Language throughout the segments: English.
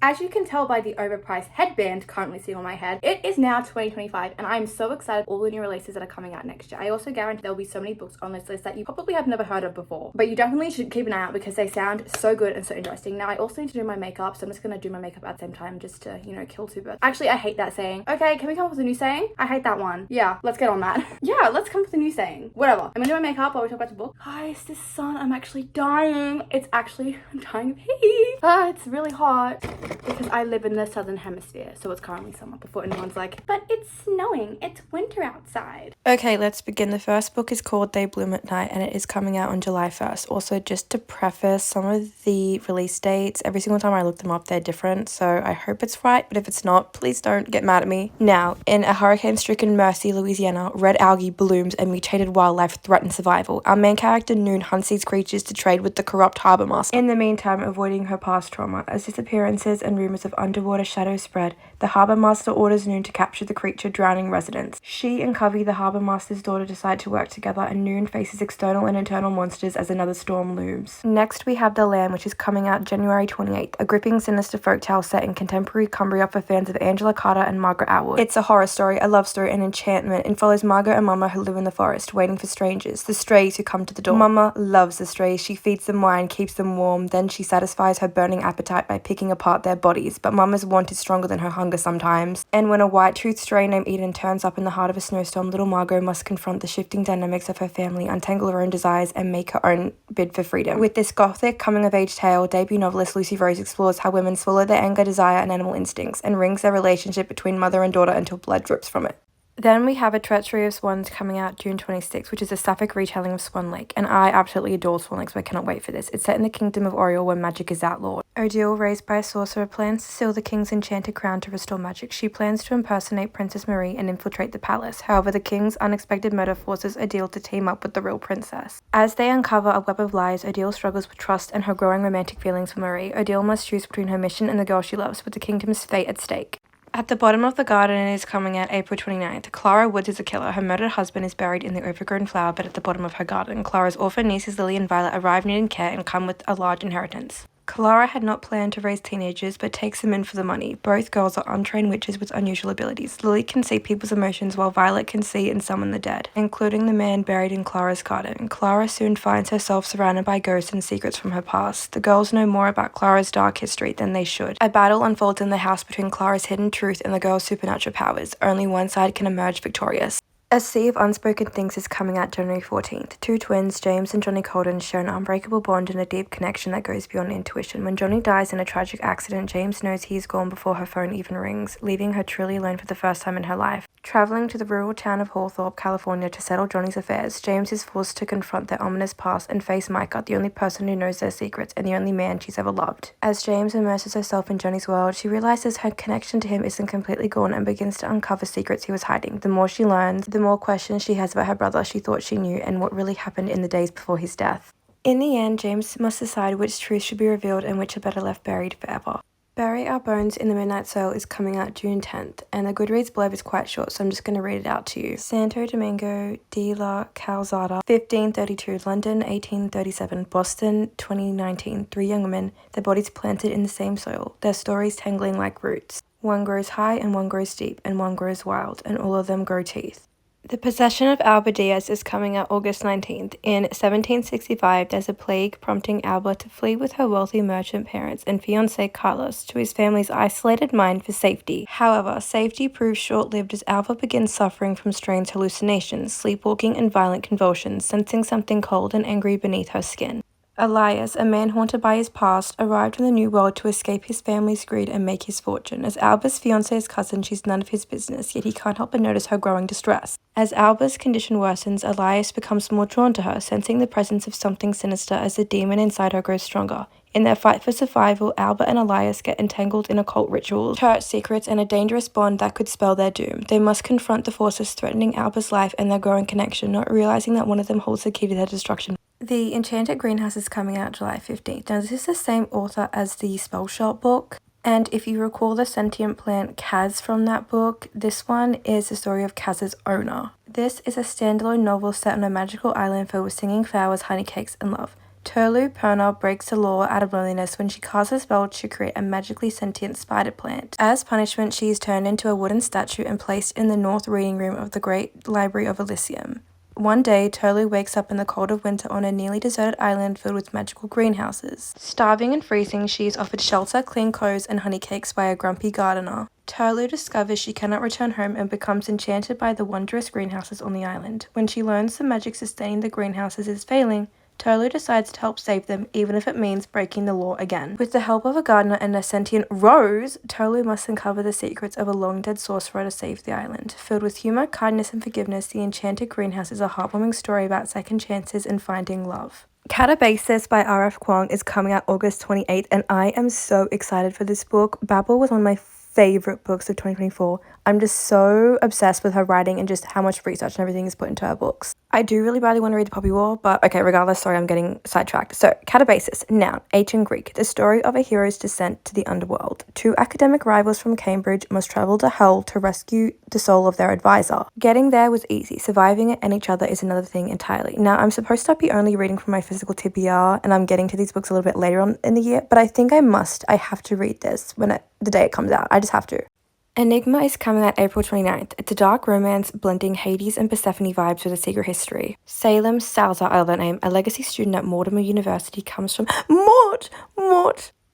As you can tell by the overpriced headband currently sitting on my head, it is now 2025 and I'm so excited for all the new releases that are coming out next year. I also guarantee there will be so many books on this list that you probably have never heard of before, but you definitely should keep an eye out because they sound so good and so interesting. Now I also need to do my makeup, so I'm just gonna do my makeup at the same time just to, you know, kill two birds. Actually, I hate that saying. Okay, can we come up with a new saying? I hate that one. Yeah, let's get on that. Yeah, let's come up with a new saying. Whatever. I'm gonna do my makeup while we talk about the book. Guys, this sun, I'm actually dying. I'm dying of heat. It's really hot because I live in the southern hemisphere, so it's currently summer before anyone's like, but it's snowing, it's winter outside. Okay, let's begin. The first book is called They Bloom at Night and it is coming out on July 1st. Also, just to preface, some of the release dates, every single time I look them up, they're different, so I hope it's right, but if it's not, please don't get mad at me. Now, in a hurricane-stricken Mercy, Louisiana, red algae blooms and mutated wildlife threaten survival. Our main character, Noon, hunts these creatures to trade with the corrupt harbor master. In the meantime, avoiding her past trauma, as disappearances and rumors of underwater shadows spread, the harbor master orders Noon to capture the creature drowning residents. She and Covey, the harbor master's daughter, decide to work together, and Noon faces external and internal monsters as another storm looms. Next, we have The Lamb, which is coming out January 28th, a gripping, sinister folktale set in contemporary Cumbria for fans of Angela Carter and Margaret Atwood. It's a horror story, a love story, an enchantment, and follows Margaret and Mama who live in the forest, waiting for strangers, the strays who come to the door. Mama loves the strays. She feeds them wine, keeps them warm, then she satisfies her burning appetite by picking apart their bodies, but Mama's want is stronger than her hunger sometimes. And when a white-toothed stray named Eden turns up in the heart of a snowstorm, little Margot must confront the shifting dynamics of her family, untangle her own desires, and make her own bid for freedom. With this gothic, coming-of-age tale, debut novelist Lucy Rose explores how women swallow their anger, desire, and animal instincts, and wrings their relationship between mother and daughter until blood drips from it. Then we have A Treachery of Swans coming out June 26th, which is a sapphic retelling of Swan Lake, and I absolutely adore Swan Lake, so I cannot wait for this. It's set in the kingdom of Oriel where magic is outlawed. Odile, raised by a sorcerer, plans to steal the king's enchanted crown to restore magic. She plans to impersonate Princess Marie and infiltrate the palace. However, the king's unexpected murder forces Odile to team up with the real princess. As they uncover a web of lies, Odile struggles with trust and her growing romantic feelings for Marie. Odile must choose between her mission and the girl she loves, with the kingdom's fate at stake. At the Bottom of the Garden is coming out April 29th. Clara Woods is a killer. Her murdered husband is buried in the overgrown flower bed at the bottom of her garden. Clara's orphan nieces Lily and Violet arrive needing care and come with a large inheritance. Clara had not planned to raise teenagers, but takes them in for the money. Both girls are untrained witches with unusual abilities. Lily can see people's emotions, while Violet can see and summon the dead, including the man buried in Clara's garden. Clara soon finds herself surrounded by ghosts and secrets from her past. The girls know more about Clara's dark history than they should. A battle unfolds in the house between Clara's hidden truth and the girl's supernatural powers. Only one side can emerge victorious. A Sea of Unspoken Things is coming out January 14th. Two twins, James and Johnny Colden, share an unbreakable bond and a deep connection that goes beyond intuition. When Johnny dies in a tragic accident, James knows he is gone before her phone even rings, leaving her truly alone for the first time in her life. Traveling to the rural town of Hawthorpe, California to settle Johnny's affairs, James is forced to confront their ominous past and face Micah, the only person who knows their secrets and the only man she's ever loved. As James immerses herself in Johnny's world, she realizes her connection to him isn't completely gone and begins to uncover secrets he was hiding. The more she learns, the more questions she has about her brother she thought she knew and what really happened in the days before his death. In the end, James must decide which truth should be revealed and which are better left buried forever. Bury Our Bones in the Midnight Soil is coming out June 10th, and the Goodreads blurb is quite short, so I'm just going to read it out to you. Santo Domingo de la Calzada, 1532, London 1837, Boston 2019. Three young women, their bodies planted in the same soil, their stories tangling like roots. One grows high and one grows deep, and one grows wild, and all of them grow teeth. The Possession of Alba Diaz is coming out August 19th. In 1765, there's a plague prompting Alba to flee with her wealthy merchant parents and fiancé Carlos to his family's isolated mine for safety. However, safety proves short-lived as Alba begins suffering from strange hallucinations, sleepwalking, and violent convulsions, sensing something cold and angry beneath her skin. Elias, a man haunted by his past, arrived in the new world to escape his family's greed and make his fortune. As Alba's fiancé's cousin, she's none of his business, yet he can't help but notice her growing distress. As Alba's condition worsens, Elias becomes more drawn to her, sensing the presence of something sinister as the demon inside her grows stronger. In their fight for survival, Alba and Elias get entangled in occult rituals, church secrets, and a dangerous bond that could spell their doom. They must confront the forces threatening Alba's life and their growing connection, not realizing that one of them holds the key to their destruction. The Enchanted Greenhouse is coming out July 15th. Now, this is the same author as the Spell Shop book. And if you recall the sentient plant Kaz from that book, this one is the story of Kaz's owner. This is a standalone novel set on a magical island filled with singing flowers, honey cakes, and love. Turlu Perna breaks the law out of loneliness when she casts a spell to create a magically sentient spider plant. As punishment, she is turned into a wooden statue and placed in the North Reading Room of the Great Library of Elysium. One day, Turlu wakes up in the cold of winter on a nearly deserted island filled with magical greenhouses. Starving and freezing, she is offered shelter, clean clothes, and honey cakes by a grumpy gardener. Turlu discovers she cannot return home and becomes enchanted by the wondrous greenhouses on the island. When she learns the magic sustaining the greenhouses is failing, Turlu decides to help save them, even if it means breaking the law again. With the help of a gardener and a sentient rose, Turlu must uncover the secrets of a long-dead sorcerer to save the island. Filled with humor, kindness, and forgiveness, The Enchanted Greenhouse is a heartwarming story about second chances and finding love. Catabasis by R.F. Kuang is coming out August 28th, and I am so excited for this book. Babel was one of my favorite books of 2024. I'm just so obsessed with her writing and just how much research and everything is put into her books. I do really badly want to read The Poppy War, but okay, regardless, sorry, I'm getting sidetracked. So, Catabasis, noun, ancient Greek, the story of a hero's descent to the underworld. Two academic rivals from Cambridge must travel to hell to rescue the soul of their advisor. Getting there was easy, surviving it and each other is another thing entirely. Now, I'm supposed to be only reading from my physical TBR, and I'm getting to these books a little bit later on in the year, but I think I have to read this the day it comes out. I just have to. Enigma is coming out April 29th. It's a dark romance blending Hades and Persephone vibes with a secret history. Salem Salazar, I love that name, a legacy student at Mortimer University, comes from Mort!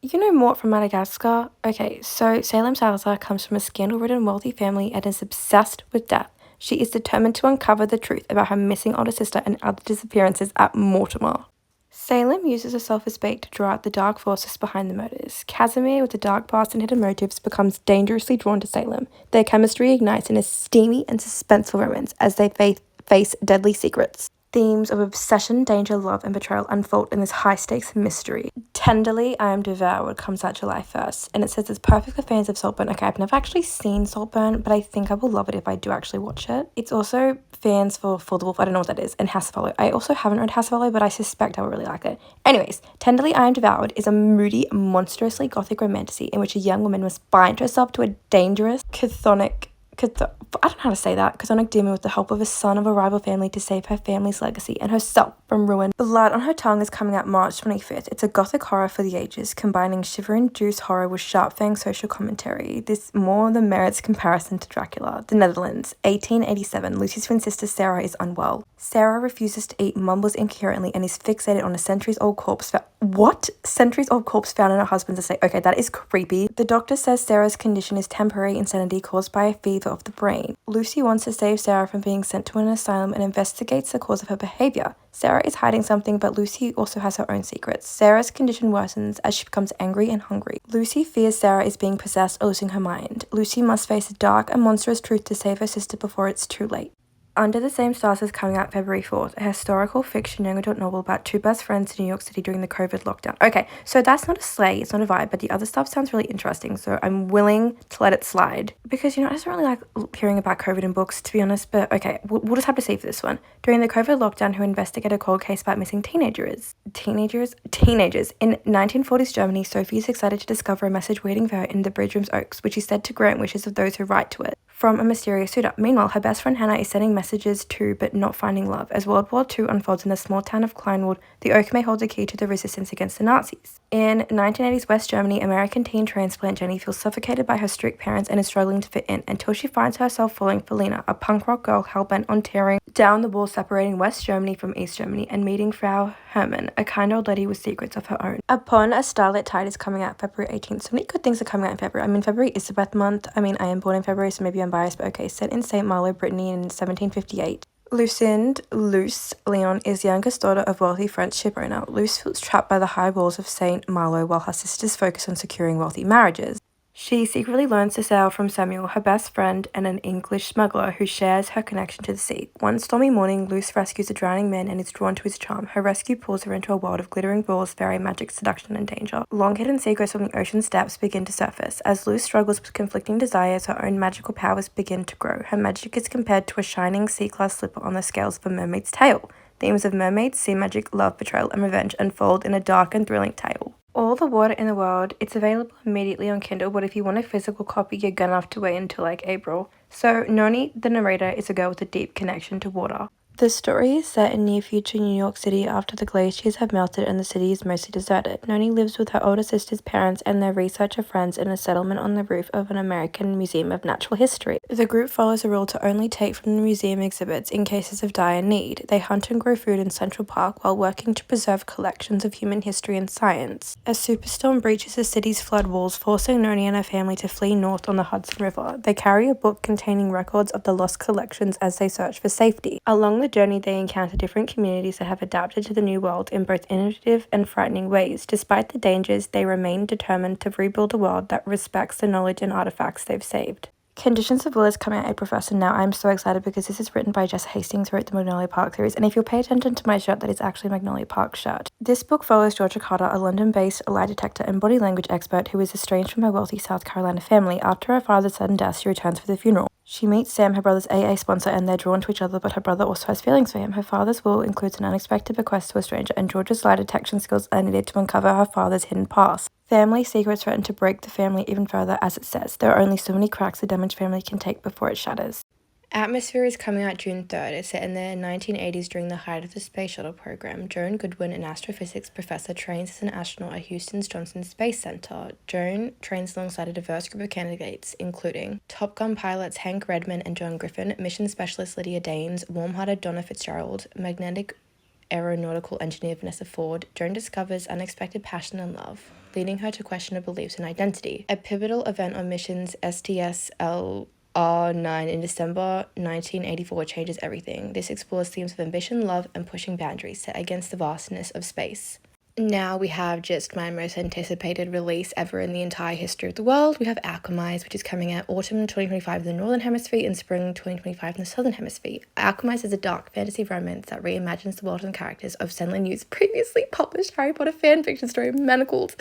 You know Mort from Madagascar? Okay, so Salem Salazar comes from a scandal-ridden wealthy family and is obsessed with death. She is determined to uncover the truth about her missing older sister and other disappearances at Mortimer. Salem uses herself as bait to draw out the dark forces behind the murders. Casimir, with a dark past and hidden motives, becomes dangerously drawn to Salem. Their chemistry ignites in a steamy and suspenseful romance as they face deadly secrets. Themes of obsession, danger, love, and betrayal unfold in this high-stakes mystery. Tenderly, I Am Devoured comes out July 1st, and it says it's perfect for fans of Saltburn. Okay, I've never actually seen Saltburn, but I think I will love it if I do actually watch it. It's also fans for the Wolf, I don't know what that is, and House of Hollow. I also haven't read House of Hollow, but I suspect I will really like it. Anyways, Tenderly, I Am Devoured is a moody, monstrously gothic romantasy in which a young woman must bind herself to a dangerous, I don't know how to say that, chthonic demon with the help of a son of a rival family to save her family's legacy and herself from ruin. Blood on Her Tongue is coming out March 25th. It's a gothic horror for the ages, combining shiver-induced horror with sharp-fanged social commentary. This more than merits comparison to Dracula. The Netherlands, 1887. Lucy's twin sister Sarah is unwell. Sarah refuses to eat, mumbles incoherently, and is fixated on a centuries-old corpse. What? Centuries-old corpse found in her husband's estate. Okay, that is creepy. The doctor says Sarah's condition is temporary insanity caused by a fever of the brain. Lucy wants to save Sarah from being sent to an asylum and investigates the cause of her behavior. Sarah is hiding something, but Lucy also has her own secrets. Sarah's condition worsens as she becomes angry and hungry. Lucy fears Sarah is being possessed or losing her mind. Lucy must face a dark and monstrous truth to save her sister before it's too late. Under the Same Stars is coming out February 4th, a historical fiction young adult novel about two best friends in New York City during the COVID lockdown. Okay, so that's not a slay, it's not a vibe, but the other stuff sounds really interesting, so I'm willing to let it slide. Because, I just don't really like hearing about COVID in books, to be honest, but okay, we'll just have to see for this one. During the COVID lockdown, who investigate a cold case about missing teenagers. Teenagers. In 1940s Germany, Sophie is excited to discover a message waiting for her in the bridge room's oaks, which is said to grant wishes of those who write to it, from a mysterious suitor. Meanwhile, her best friend Hannah is sending messages to but not finding love. As World War II unfolds in the small town of Kleinwald, the oak may hold the key to the resistance against the Nazis. In 1980s West Germany, American teen transplant Jenny feels suffocated by her strict parents and is struggling to fit in until she finds herself falling for Lena, a punk rock girl hell-bent on tearing down the wall separating West Germany from East Germany, and meeting Frau Hermann, a kind old lady with secrets of her own. Upon a Starlit Tide is coming out February 18th. So many good things are coming out in February. February is the birth month. I am born in February, so maybe I'm biased, but okay. Set in St. Malo, Brittany in 1758. Luce Leon is youngest daughter of wealthy French shipowner. Luce feels trapped by the high walls of St. Malo while her sisters focus on securing wealthy marriages. She secretly learns to sail from Samuel, her best friend, and an English smuggler who shares her connection to the sea. One stormy morning, Luce rescues a drowning man and is drawn to his charm. Her rescue pulls her into a world of glittering balls, fairy magic, seduction, and danger. Long-hidden secrets from the ocean's depths begin to surface. As Luce struggles with conflicting desires, her own magical powers begin to grow. Her magic is compared to a shining sea-glass slipper on the scales of a mermaid's tail. Themes of mermaids, sea magic, love, betrayal, and revenge unfold in a dark and thrilling tale. All the Water in the World, it's available immediately on Kindle, but if you want a physical copy, you're gonna have to wait until April. So Noni, the narrator, is a girl with a deep connection to water. The story is set in near-future New York City after the glaciers have melted and the city is mostly deserted. Noni lives with her older sister's parents and their researcher friends in a settlement on the roof of an American Museum of Natural History. The group follows a rule to only take from the museum exhibits in cases of dire need. They hunt and grow food in Central Park while working to preserve collections of human history and science. A superstorm breaches the city's flood walls, forcing Noni and her family to flee north on the Hudson River. They carry a book containing records of the lost collections as they search for safety. Along the journey, they encounter different communities that have adapted to the new world in both innovative and frightening ways. Despite the dangers, they remain determined to rebuild a world that respects the knowledge and artifacts they've saved. Conditions of Will is coming out April 1st, and now I'm so excited because this is written by Jess Hastings, who wrote the Magnolia Park series, and if you'll pay attention to my shirt, that is actually a Magnolia Park shirt. This book follows Georgia Carter, a London-based lie detector and body language expert who is estranged from her wealthy South Carolina family. After her father's sudden death, she returns for the funeral. She meets Sam, her brother's AA sponsor, and they're drawn to each other, but her brother also has feelings for him. Her father's will includes an unexpected bequest to a stranger, and Georgia's lie detection skills are needed to uncover her father's hidden past. Family secrets threaten to break the family even further, as it says. There are only so many cracks a damaged family can take before it shatters. Atmosphere is coming out June 3rd. It's set in the 1980s during the height of the space shuttle program. Joan Goodwin, an astrophysics professor, trains as an astronaut at Houston's Johnson Space Center. Joan trains alongside a diverse group of candidates, including Top Gun pilots Hank Redman and John Griffin, mission specialist Lydia Danes, warm-hearted Donna Fitzgerald, magnetic aeronautical engineer Vanessa Ford. Joan discovers unexpected passion and love, leading her to question her beliefs and identity. A pivotal event on missions STS-L R9 in December 1984 changes everything. This explores themes of ambition, love, and pushing boundaries set against the vastness of space. Now we have just my most anticipated release ever in the entire history of the world. We have Alchemized, which is coming out autumn 2025 in the Northern Hemisphere and spring 2025 in the Southern Hemisphere. Alchemized is a dark fantasy romance that reimagines the world and characters of Senlin Yu's previously published Harry Potter fanfiction story, Manacled.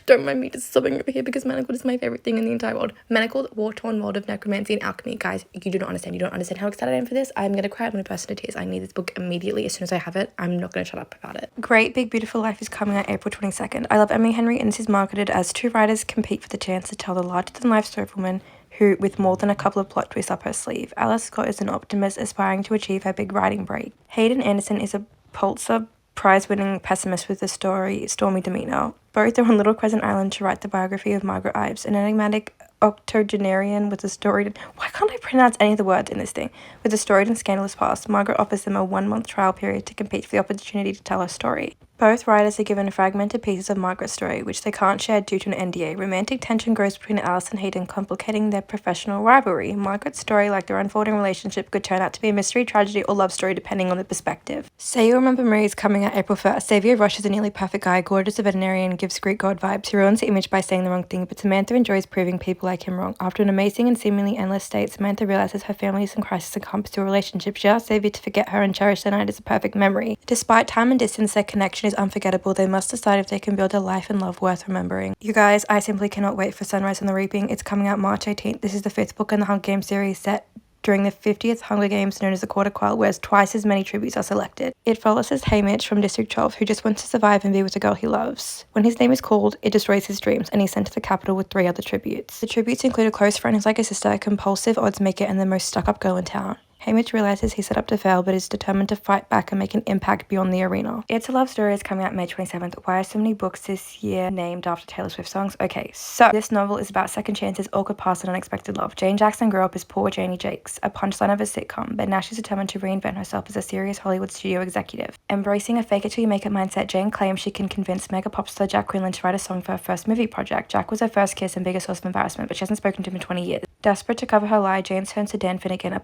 Don't mind me just sobbing over here because Manacled is my favorite thing in the entire world. Manacled, war-torn world of necromancy and alchemy. Guys, you do not understand. You don't understand how excited I am for this. I'm going to cry. I'm going to burst into tears. I need this book immediately. As soon as I have it, I'm not going to shut up about it. Great Big Beautiful Life is coming out April 22nd. I love Emily Henry, and this is marketed as two writers compete for the chance to tell the larger-than-life story of a woman who, with more than a couple of plot twists up her sleeve. Alice Scott is an optimist aspiring to achieve her big writing break. Hayden Anderson is a Pulitzer Prize-winning pessimist with a stormy demeanor. Both are on Little Crescent Island to write the biography of Margaret Ives, an enigmatic octogenarian with a storied... Why can't I pronounce any of the words in this thing? With a storied and scandalous past, Margaret offers them a 1-month trial period to compete for the opportunity to tell her story. Both writers are given fragmented pieces of Margaret's story, which they can't share due to an NDA. Romantic tension grows between Alice and Hayden, complicating their professional rivalry. Margaret's story, like their unfolding relationship, could turn out to be a mystery, tragedy, or love story, depending on the perspective. Say You Remember Me is coming out April 1st. Xavier Rush is a nearly perfect guy, gorgeous, a veterinarian, gives Greek god vibes. He ruins the image by saying the wrong thing, but Samantha enjoys proving people like him wrong. After an amazing and seemingly endless date, Samantha realizes her family is in crisis and can't pursue a relationship. She asks Xavier to forget her and cherish the night as a perfect memory. Despite time and distance, their connection is unforgettable. They must decide if they can build a life and love worth remembering. You guys, I simply cannot wait for Sunrise on the Reaping. It's coming out March 18th. This is the 5th book in the Hunger Games series set during the 50th Hunger Games, known as the Quarter Quell, where twice as many tributes are selected. It follows as Haymitch from District 12, who just wants to survive and be with a girl he loves. When his name is called, it destroys his dreams, and he's sent to the capital with 3 other tributes. The tributes include a close friend who's like a sister, a compulsive odds maker, and the most stuck-up girl in town. Haymitch realizes he's set up to fail, but is determined to fight back and make an impact beyond the arena. It's a Love Story is coming out May 27th. Why are so many books this year named after Taylor Swift songs? Okay, so this novel is about second chances, awkward past, and unexpected love. Jane Jackson grew up as poor Janie Jakes, a punchline of a sitcom, but now she's determined to reinvent herself as a serious Hollywood studio executive. Embracing a fake-it-till-you-make-it mindset, Jane claims she can convince mega pop star Jack Quinlan to write a song for her first movie project. Jack was her first kiss and biggest source of embarrassment, but she hasn't spoken to him in 20 years. Desperate to cover her lie, Jane turns to Dan Finnegan, a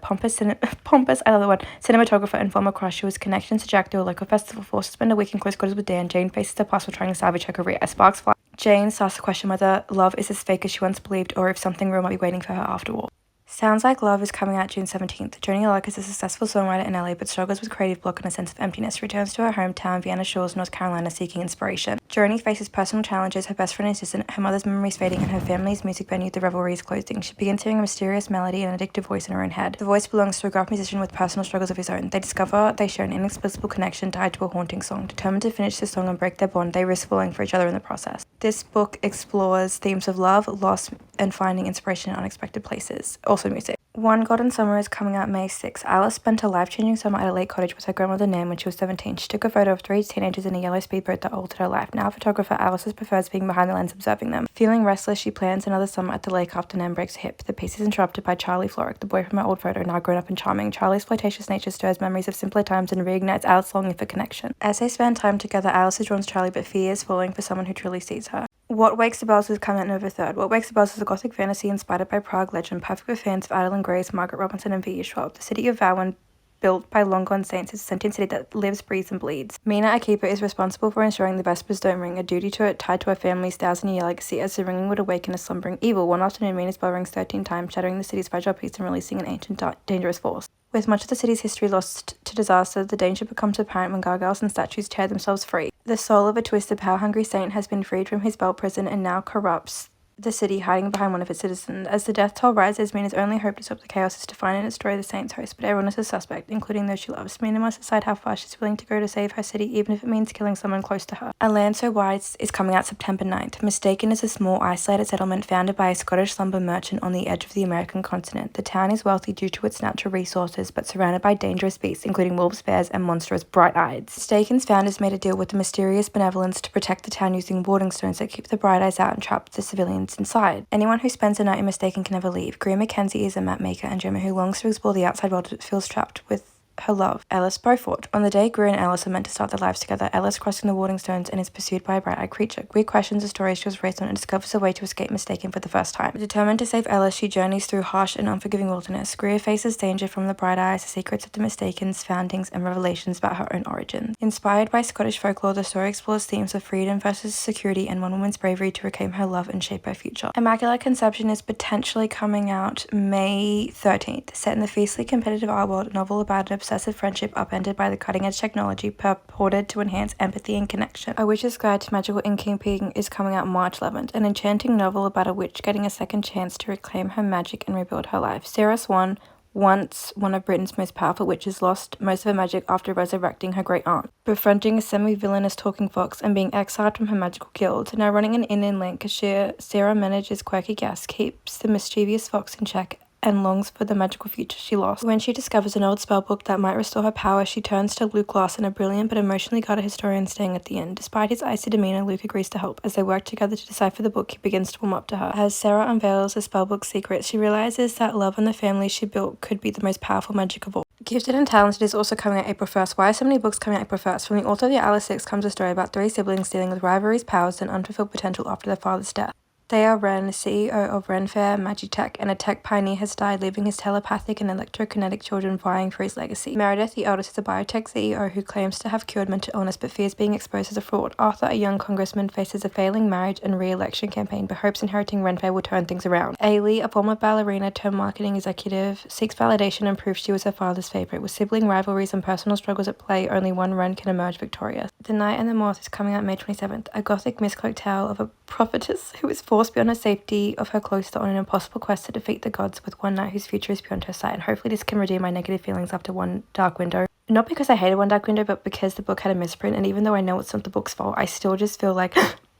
cinematographer and former crush who has connections to Jack through a local festival. Forced to spend a week in close quarters with Dan, Jane faces the past while trying to salvage her career. As sparks fly, Jane starts to question whether love is as fake as she once believed, or if something real might be waiting for her after all. Sounds Like Love is coming out June 17th. Joni Locke is a successful songwriter in LA but struggles with creative block and a sense of emptiness. She returns to her hometown, Vienna Shores, North Carolina, seeking inspiration. Joni faces personal challenges, her best friend is distant, her mother's memories fading, and her family's music venue, The Revelry, is closing. She begins hearing a mysterious melody and an addictive voice in her own head. The voice belongs to a gruff musician with personal struggles of his own. They discover they share an inexplicable connection tied to a haunting song. Determined to finish the song and break their bond, they risk falling for each other in the process. This book explores themes of love, loss, and finding inspiration in unexpected places. also music. One Golden Summer is coming out May 6th. Alice spent a life-changing summer at a lake cottage with her grandmother Nan when she was 17. She took a photo of 3 teenagers in a yellow speedboat that altered her life. Now a photographer, Alice prefers being behind the lens observing them. Feeling restless, she plans another summer at the lake after Nan breaks her hip. The piece is interrupted by Charlie Florick, the boy from her old photo, now grown up and charming. Charlie's flirtatious nature stirs memories of simpler times and reignites Alice's longing for connection. As they spend time together, Alice is drawn to Charlie but fears falling for someone who truly sees her. What Wakes the Bells is coming out November 3rd. What Wakes the Bells is a gothic fantasy inspired by Prague legend, perfect for fans of Adeline Gray's Margaret Robinson and V.E. Schwab. The city of Vaughan, built by long-gone saints, is a sentient city that lives, breathes, and bleeds. Mina, a keeper, is responsible for ensuring the Vespers don't ring, a duty to it tied to her family's 1,000-year legacy, as the ringing would awaken a slumbering evil. One afternoon, Mina's bell rings 13 times, shattering the city's fragile peace and releasing an ancient, dangerous force. With much of the city's history lost to disaster, the danger becomes apparent when gargoyles and statues tear themselves free. The soul of a twisted, power-hungry saint has been freed from his bell prison and now corrupts the city, hiding behind one of its citizens. As the death toll rises, Mina's only hope to stop the chaos is to find and destroy the saint's host, but everyone is a suspect, including those she loves. Mina must decide how far she's willing to go to save her city, even if it means killing someone close to her. A Land So Wide is coming out September 9th. Mistaken is a small, isolated settlement founded by a Scottish lumber merchant on the edge of the American continent. The town is wealthy due to its natural resources, but surrounded by dangerous beasts, including wolves, bears, and monstrous bright-eyes. Mistaken's founders made a deal with the mysterious benevolence to protect the town using warding stones that keep the bright-eyes out and trap the civilians inside. Anyone who spends a night in Mistaken can never leave. Greer Mackenzie is a map maker and dreamer who longs to explore the outside world but feels trapped with her love, Ellis Beaufort. On the day Greer and Ellis are meant to start their lives together, Ellis crossing the warding stones and is pursued by a bright-eyed creature. Greer questions the story she was raised on and discovers a way to escape Mistaken for the first time. Determined to save Ellis, she journeys through harsh and unforgiving wilderness. Greer faces danger from the bright eyes, the secrets of the Mistaken's foundings, and revelations about her own origins. Inspired by Scottish folklore, the story explores themes of freedom versus security and one woman's bravery to reclaim her love and shape her future. Immaculate Conception is potentially coming out May 13th. Set in the fiercely competitive art world, a novel about an obsessive friendship upended by the cutting-edge technology purported to enhance empathy and connection. A Witch's Guide to Magical Innkeeping is coming out March 11th, an enchanting novel about a witch getting a second chance to reclaim her magic and rebuild her life. Sarah Swan, once one of Britain's most powerful witches, lost most of her magic after resurrecting her great aunt, befriending a semi-villainous talking fox and being exiled from her magical guild. Now running an inn in Lancashire, Sarah manages quirky guests, keeps the mischievous fox in check, and longs for the magical future she lost. When she discovers an old spellbook that might restore her power, she turns to Luke Larson, a brilliant but emotionally guarded historian staying at the inn. Despite his icy demeanor, Luke agrees to help. As they work together to decipher the book, he begins to warm up to her. As Sarah unveils the spellbook's secrets, she realizes that love and the family she built could be the most powerful magic of all. Gifted and Talented is also coming out April 1st. Why are so many books coming out April 1st? From the author of The Alice 6 comes a story about 3 siblings dealing with rivalries, powers, and unfulfilled potential after their father's death. Thea Wren, CEO of Renfair Magitech, and a tech pioneer, has died, leaving his telepathic and electrokinetic children vying for his legacy. Meredith, the eldest, is a biotech CEO who claims to have cured mental illness but fears being exposed as a fraud. Arthur, a young congressman, faces a failing marriage and re-election campaign but hopes inheriting Renfair will turn things around. Ailey, a former ballerina turned marketing executive, seeks validation and proves she was her father's favorite. With sibling rivalries and personal struggles at play, only one Wren can emerge victorious. The Night and the Moth is coming out May 27th, a gothic miscloaked tale of a prophetess who is forced beyond the safety of her cloister on an impossible quest to defeat the gods with one knight whose future is beyond her sight. And hopefully this can redeem my negative feelings after One Dark Window. Not because I hated One Dark Window, but because the book had a misprint, and even though I know it's not the book's fault, I still just feel like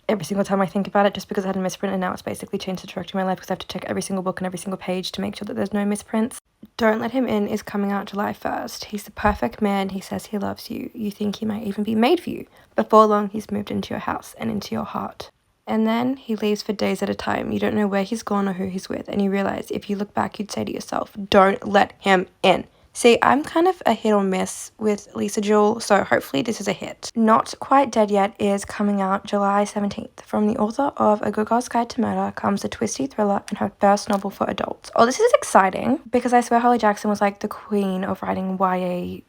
every single time I think about it, just because I had a misprint and now it's basically changed the trajectory of my life because I have to check every single book and every single page to make sure that there's no misprints. Don't Let Him In is coming out July 1st. He's the perfect man. He says he loves you. You think he might even be made for you. Before long, he's moved into your house and into your heart. And then he leaves for days at a time. You don't know where he's gone or who he's with. And you realize if you look back, you'd say to yourself, don't let him in. See, I'm kind of a hit or miss with Lisa Jewell, so hopefully this is a hit. Not Quite Dead Yet is coming out July 17th. From the author of A Good Girl's Guide to Murder comes a twisty thriller and her first novel for adults. Oh, this is exciting because I swear Holly Jackson was like the queen of writing YA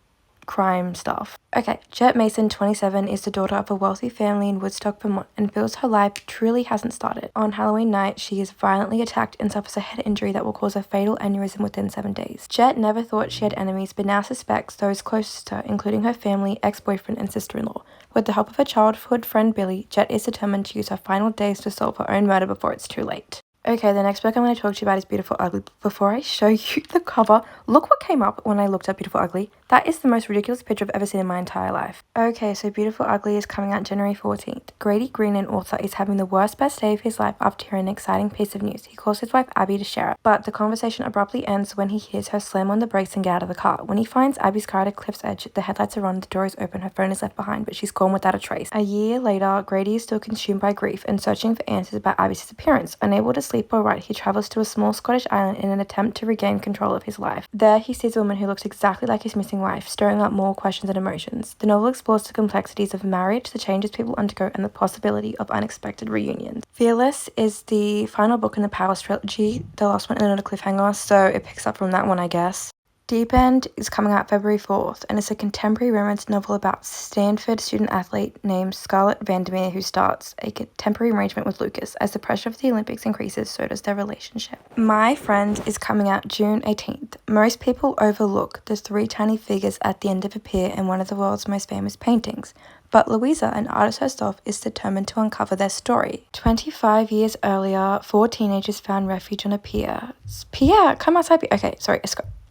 crime stuff. Okay, Jet Mason, 27, is the daughter of a wealthy family in Woodstock, Vermont, and feels her life truly hasn't started. On Halloween night, she is violently attacked and suffers a head injury that will cause a fatal aneurysm within 7 days. Jet never thought she had enemies, but now suspects those closest to her, including her family, ex-boyfriend, and sister-in-law. With the help of her childhood friend Billy, Jet is determined to use her final days to solve her own murder before it's too late. Okay, the next book I'm going to talk to you about is Beautiful Ugly. Before I show you the cover, look what came up when I looked up Beautiful Ugly. That is the most ridiculous picture I've ever seen in my entire life. Okay, so Beautiful Ugly is coming out January 14th. Grady Green, an author, is having the worst best day of his life after hearing an exciting piece of news. He calls his wife Abby to share it, but the conversation abruptly ends when he hears her slam on the brakes and get out of the car. When he finds Abby's car at a cliff's edge, the headlights are on, the door is open, her phone is left behind, but she's gone without a trace. A year later, Grady is still consumed by grief and searching for answers about Abby's disappearance. Unable to sleep or write, he travels to a small Scottish island in an attempt to regain control of his life. There, he sees a woman who looks exactly like his missing wife, stirring up more questions and emotions. The novel explores the complexities of marriage, the changes people undergo, and the possibility of unexpected reunions. Fearless is the final book in the Powers trilogy. The last one ended on a cliffhanger, so it picks up from that one, I guess. Deep End is coming out February 4th, and it's a contemporary romance novel about Stanford student-athlete named Scarlett Vandermeer who starts a contemporary arrangement with Lucas. As the pressure of the Olympics increases, so does their relationship. My Friend is coming out June 18th. Most people overlook the three tiny figures at the end of a pier in one of the world's most famous paintings. But Louisa, an artist herself, is determined to uncover their story. 25 years earlier, 4 teenagers found refuge on a pier. Pier? Come outside. Okay, sorry.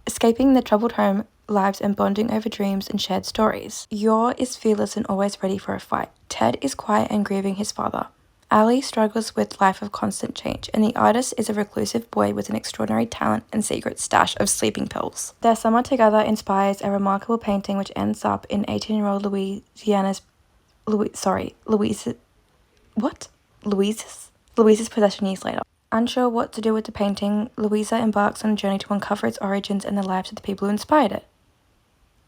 Escaping their troubled home lives and bonding over dreams and shared stories. Yor is fearless and always ready for a fight. Ted is quiet and grieving his father. Ali struggles with life of constant change, and the artist is a reclusive boy with an extraordinary talent and secret stash of sleeping pills. Their summer together inspires a remarkable painting which ends up in 18-year-old Louise's possession years later. Unsure what to do with the painting, Louisa embarks on a journey to uncover its origins and the lives of the people who inspired it.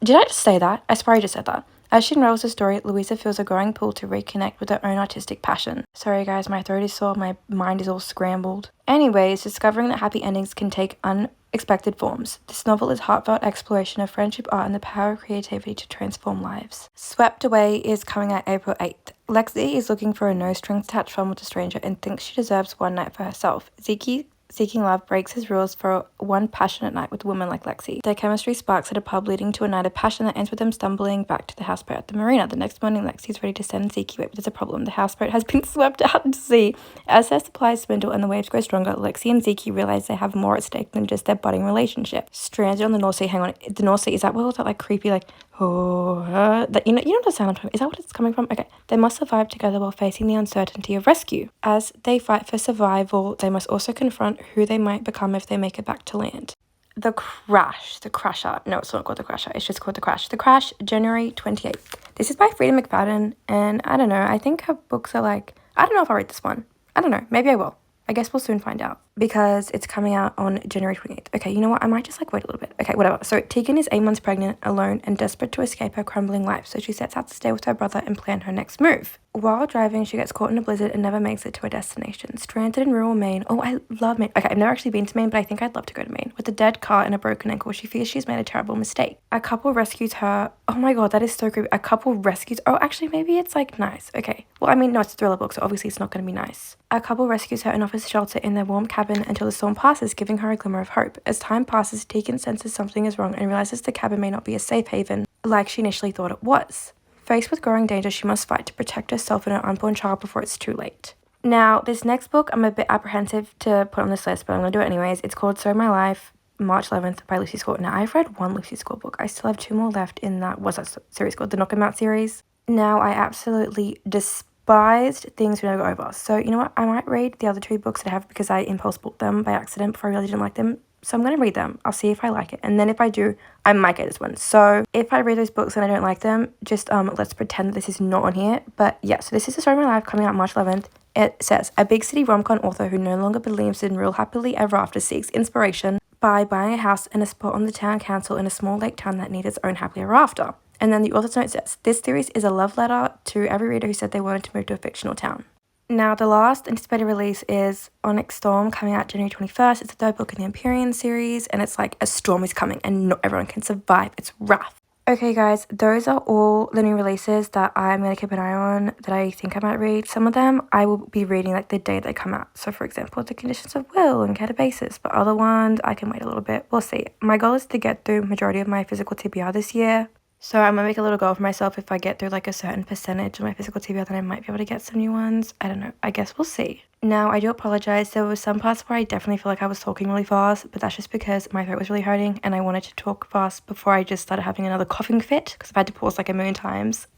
Did I just say that? I swear I just said that. As she unravels the story, Louisa feels a growing pull to reconnect with her own artistic passion. Sorry guys, my throat is sore, my mind is all scrambled. Anyways, discovering that happy endings can take unexpected forms. This novel is heartfelt exploration of friendship, art, and the power of creativity to transform lives. Swept Away is coming out April 8th. Lexi is looking for a no-strings-attached fun with a stranger and thinks she deserves one night for herself. Zeke, seeking love, breaks his rules for one passionate night with a woman like Lexi. Their chemistry sparks at a pub, leading to a night of passion that ends with them stumbling back to the houseboat at the marina. The next morning, Lexi is ready to send Zeke away, but there's a problem. The houseboat has been swept out to sea. As their supplies dwindle and the waves grow stronger, Lexi and Zeke realize they have more at stake than just their budding relationship. Stranded on the North Sea, hang on, the North Sea, is that what that like creepy, like, that you know the sound I'm talking about? Is that what it's coming from? Okay. They must survive together while facing the uncertainty of rescue. As they fight for survival, they must also confront who they might become if they make it back to land. The Crasher. No, it's not called The Crasher. It's just called The Crash. The Crash, January 28th. This is by Frida McFadden, and I don't know. I think her books are like, I don't know if I'll read this one. I don't know. Maybe I will. I guess we'll soon find out because it's coming out on January 28th. Okay, you know what? I might just like wait a little bit. Okay, whatever. So Tegan is 8 months pregnant, alone, and desperate to escape her crumbling life. So she sets out to stay with her brother and plan her next move. While driving, she gets caught in a blizzard and never makes it to her destination. Stranded in rural Maine. Oh, I love Maine. Okay, I've never actually been to Maine, but I think I'd love to go to Maine. With a dead car and a broken ankle, she fears she's made a terrible mistake. A couple rescues her. Oh my god, that is so creepy. A couple rescues. Oh, actually, maybe it's like nice. Okay. Well, I mean, no, it's a thriller book, so obviously it's not going to be nice. A couple rescues her and offers shelter in their warm cabin until the storm passes, giving her a glimmer of hope. As time passes, Tegan senses something is wrong and realizes the cabin may not be a safe haven like she initially thought it was. Faced with growing danger, she must fight to protect herself and her unborn child before it's too late. Now, this next book, I'm a bit apprehensive to put on this list, but I'm going to do it anyways. It's called So My Life, March 11th by Lucy Score. Now, I've read one Lucy Score book. I still have 2 more left in that, what's that series called? The Knock 'Em Out series. Now, I absolutely despised Things We Never Go Over. So, you know what? I might read the other 2 books that I have because I impulse bought them by accident before I really didn't like them. So I'm going to read them. I'll see if I like it. And then if I do, I might get this one. So if I read those books and I don't like them, just let's pretend that this is not on here. But yeah, so this is The Story of My Life coming out March 11th. It says, a big city rom-com author who no longer believes in real happily ever after seeks inspiration by buying a house and a spot on the town council in a small lake town that needs its own happily ever after. And then the author's note says, this series is a love letter to every reader who said they wanted to move to a fictional town. Now, the last anticipated release is Onyx Storm, coming out January 21st. It's the 3rd book in the Empyrean series, and it's like a storm is coming, and not everyone can survive its wrath. Okay, guys, those are all the new releases that I'm going to keep an eye on that I think I might read. Some of them I will be reading like the day they come out. So, for example, The Conditions of Will and Catabasis. But other ones, I can wait a little bit. We'll see. My goal is to get through majority of my physical TBR this year. So I'm gonna make a little goal for myself. If I get through like a certain percentage of my physical TBR, then I might be able to get some new ones. I don't know. I guess we'll see. Now, I do apologize. There was some parts where I definitely feel like I was talking really fast, but that's just because my throat was really hurting and I wanted to talk fast before I just started having another coughing fit because I've had to pause like a million times.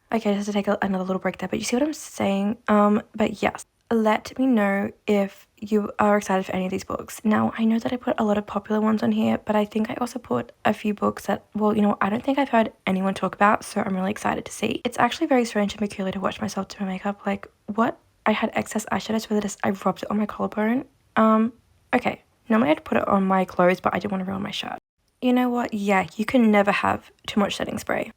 Okay, just to take another little break there, but you see what I'm saying? But yes, let me know if you are excited for any of these books. Now, I know that I put a lot of popular ones on here, but I think I also put a few books that, well, you know, I don't think I've heard anyone talk about, so I'm really excited to see. It's actually very strange and peculiar to watch myself do my makeup. Like, what? I had excess eyeshadow, so I rubbed it on my collarbone. Okay. Normally I'd put it on my clothes, but I didn't want to ruin my shirt. You know what? Yeah, you can never have too much setting spray.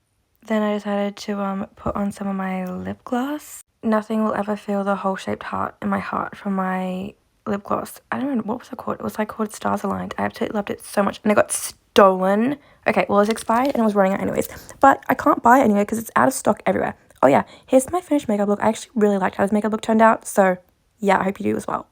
Then I decided to put on some of my lip gloss. Nothing will ever feel the hole-shaped heart in my heart from my lip gloss. I don't know, what was it called? It was like called Stars Aligned. I absolutely loved it so much and it got stolen. Okay, well, it was expired and it was running out anyways. But I can't buy it anyway because it's out of stock everywhere. Oh yeah, here's my finished makeup look. I actually really liked how this makeup look turned out. So yeah, I hope you do as well.